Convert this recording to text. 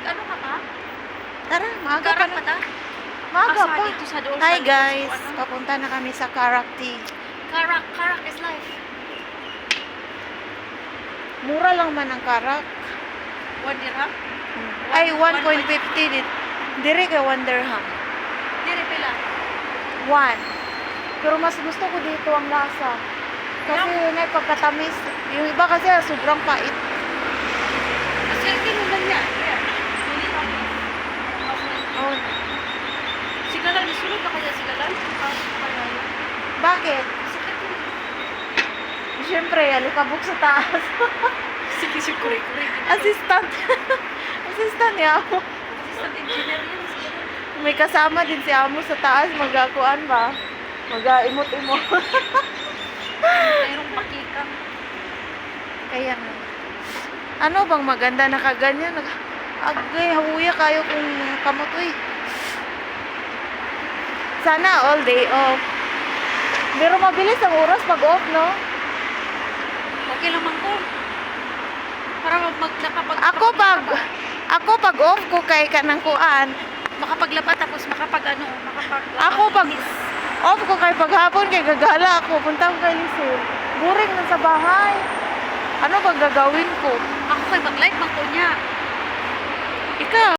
Ano ka pa? Tara, maaga pa Karak na. pa ta? Maaga Asa pa. dito sa doon? Hi sa guys, ano? papunta na kami sa Karak Tea. Karak is life. Mura lang man ang Karak. 1 dirham? Ay, 1.50 dit. Dire kay 1 dirham. Dire pila. 1. Pero mas gusto ko dito ang lasa. Kasi may pagkatamis. Yung iba kasi sobrang pait. Kasi hindi mo niya. Hindi pa. Oh, Sigalan, isulod na kaya sigalan? bakit? Sakit yun. Siyempre, alikabok sa taas. Sige, sige, kuri-kuri. Assistant. Assistant niya ako. Assistant engineer yan. Sigalan. May kasama din si Amo sa taas. Magakuan ba? Mag-imot-imot. Mayroong pakikang. Kaya nga. Ano bang maganda na kaganyan? Agay, habuya kayo kung kamotoy. Sana all day off. Pero mabilis ang oras pag off, no? Okay lang man ko. Para nakapag... Ako pag off ko kay kanang kuan. Makapaglapat tapos makapag Ako pag off ko kay paghapon kay gagala ako. Punta ko kay Lisel. Boring na sa bahay. Ano bang gagawin ko? Ako kay mag-live man ko niya. Ikaw?